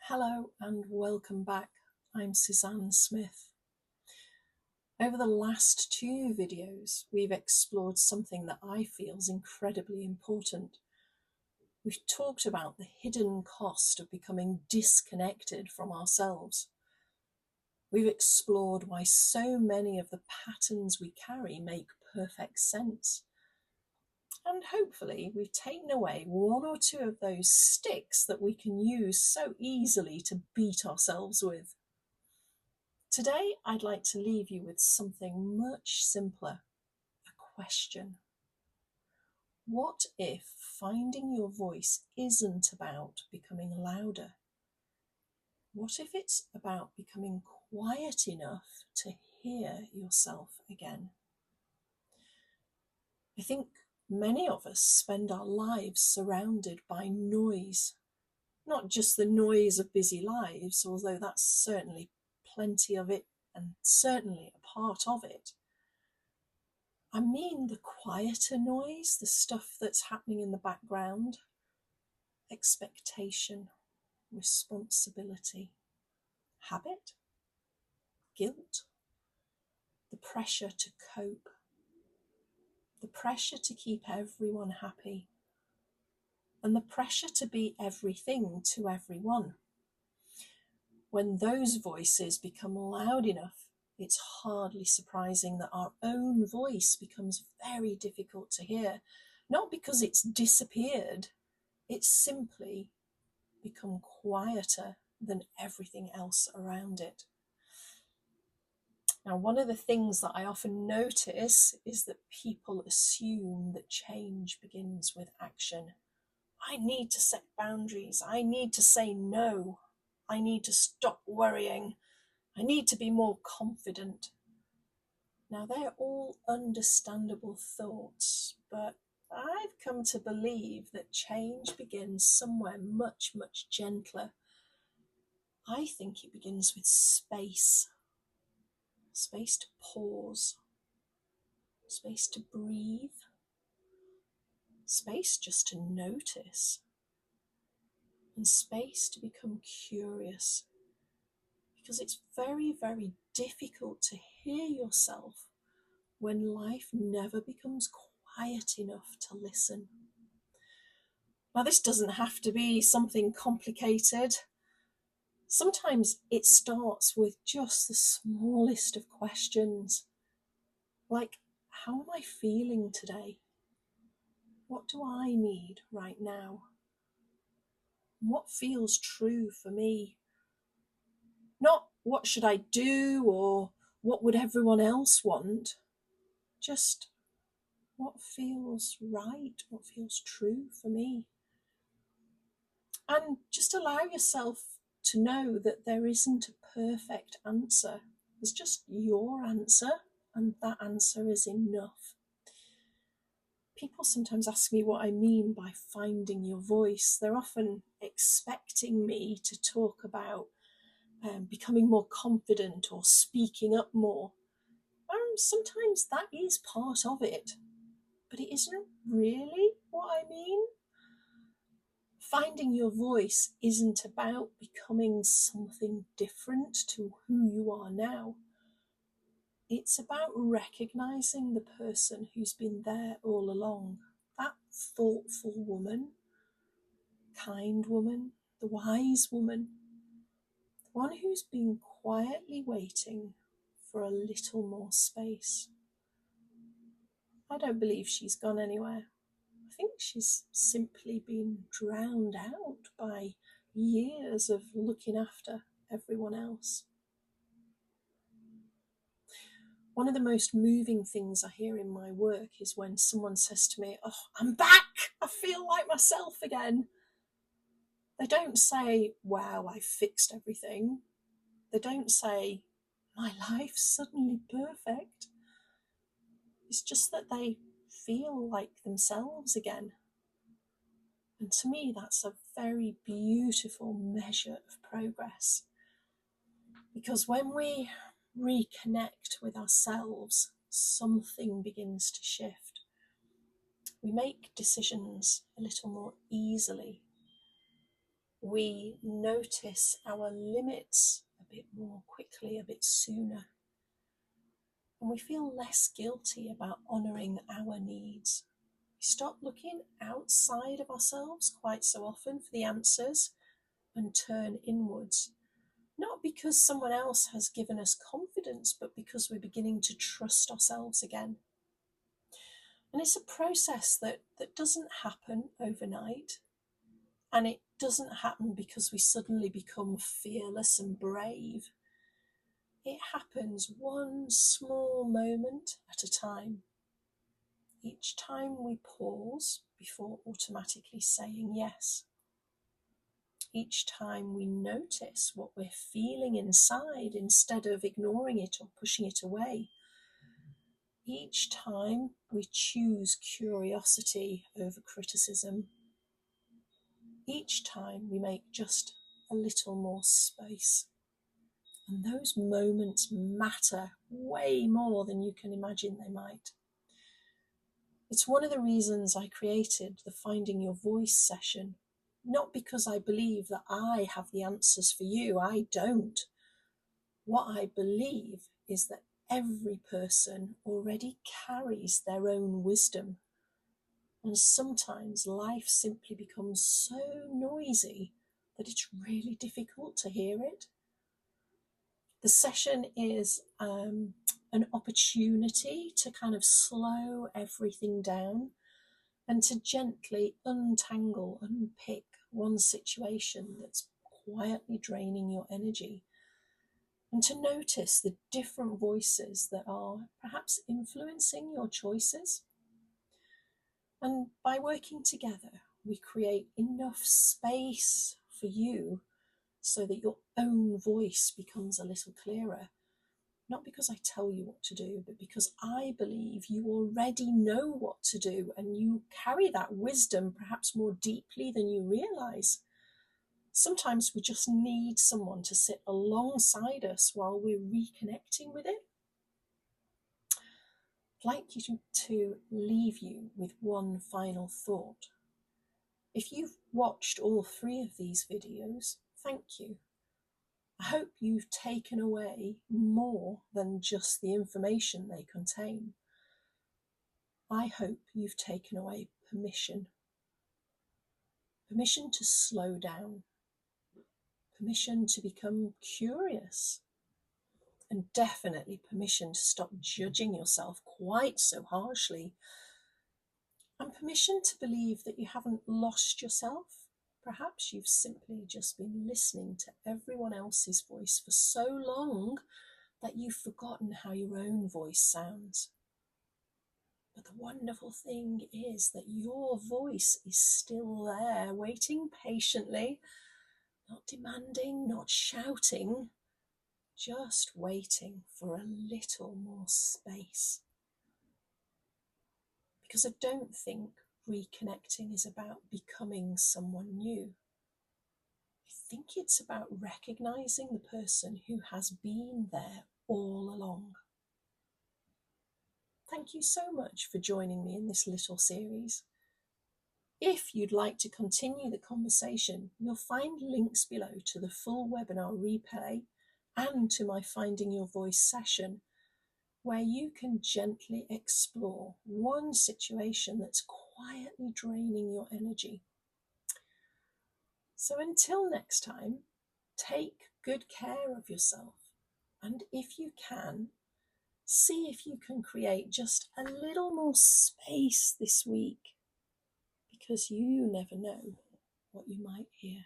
Hello and welcome back. I'm Suzanne Smith. Over the last two videos, we've explored something that I feel is incredibly important. We've talked about the hidden cost of becoming disconnected from ourselves. We've explored why so many of the patterns we carry make perfect sense. And hopefully we've taken away one or two of those sticks that we can use so easily to beat ourselves with. Today, I'd like to leave you with something much simpler, a question. What if finding your voice isn't about becoming louder? What if it's about becoming quiet enough to hear yourself again? I think many of us spend our lives surrounded by noise, not just the noise of busy lives, although that's certainly plenty of it and certainly a part of it. I mean the quieter noise, the stuff that's happening in the background. Expectation, responsibility, habit, guilt, the pressure to cope, the pressure to keep everyone happy, and the pressure to be everything to everyone. When those voices become loud enough, it's hardly surprising that our own voice becomes very difficult to hear, not because it's disappeared, it's simply become quieter than everything else around it. Now, one of the things that I often notice is that people assume that change begins with action. I need to set boundaries. I need to say no. I need to stop worrying. I need to be more confident. Now, they're all understandable thoughts, but I've come to believe that change begins somewhere much, much gentler. I think it begins with space. Space to pause. Space to breathe. Space just to notice. And space to become curious. Because it's very, very difficult to hear yourself when life never becomes quiet enough to listen. Now, this doesn't have to be something complicated. Sometimes it starts with just the smallest of questions, like, how am I feeling today? What do I need right now? What feels true for me? Not what should I do or what would everyone else want? Just what feels right, what feels true for me. And just allow yourself to know that there isn't a perfect answer. There's just your answer, and that answer is enough. People sometimes ask me what I mean by finding your voice. They're often expecting me to talk about becoming more confident or speaking up more. Sometimes that is part of it, but it isn't really what I mean. Finding your voice isn't about becoming something different to who you are now. It's about recognizing the person who's been there all along, that thoughtful woman, kind woman, the wise woman, the one who's been quietly waiting for a little more space. I don't believe she's gone anywhere. I think she's simply been drowned out by years of looking after everyone else. One of the most moving things I hear in my work is when someone says to me, "Oh, I'm back! I feel like myself again." They don't say, "Wow, I fixed everything." They don't say, "My life's suddenly perfect." It's just that they feel like themselves again. And to me, that's a very beautiful measure of progress. Because when we reconnect with ourselves, something begins to shift. We make decisions a little more easily. We notice our limits a bit more quickly, a bit sooner. And we feel less guilty about honouring our needs. We stop looking outside of ourselves quite so often for the answers and turn inwards. Not because someone else has given us confidence, but because we're beginning to trust ourselves again. And it's a process that doesn't happen overnight. And it doesn't happen because we suddenly become fearless and brave. It happens one small moment at a time. Each time we pause before automatically saying yes. Each time we notice what we're feeling inside instead of ignoring it or pushing it away. Each time we choose curiosity over criticism. Each time we make just a little more space. And those moments matter way more than you can imagine they might. It's one of the reasons I created the Finding Your Voice session. Not because I believe that I have the answers for you, I don't. What I believe is that every person already carries their own wisdom. And sometimes life simply becomes so noisy that it's really difficult to hear it. The session is an opportunity to kind of slow everything down and to gently untangle, unpick one situation that's quietly draining your energy, and to notice the different voices that are perhaps influencing your choices. And by working together, we create enough space for you so that your own voice becomes a little clearer. Not because I tell you what to do, but because I believe you already know what to do and you carry that wisdom perhaps more deeply than you realise. Sometimes we just need someone to sit alongside us while we're reconnecting with it. I'd like you to leave you with one final thought. If you've watched all 3 of these videos, thank you. I hope you've taken away more than just the information they contain. I hope you've taken away permission. Permission to slow down. Permission to become curious. And definitely permission to stop judging yourself quite so harshly. And permission to believe that you haven't lost yourself. Perhaps you've simply just been listening to everyone else's voice for so long that you've forgotten how your own voice sounds. But the wonderful thing is that your voice is still there, waiting patiently, not demanding, not shouting, just waiting for a little more space. Because I don't think reconnecting is about becoming someone new. I think it's about recognizing the person who has been there all along. Thank you so much for joining me in this little series. If you'd like to continue the conversation, you'll find links below to the full webinar replay and to my Finding Your Voice session, where you can gently explore one situation that's quietly draining your energy. So until next time, take good care of yourself, and if you can, see if you can create just a little more space this week, because you never know what you might hear.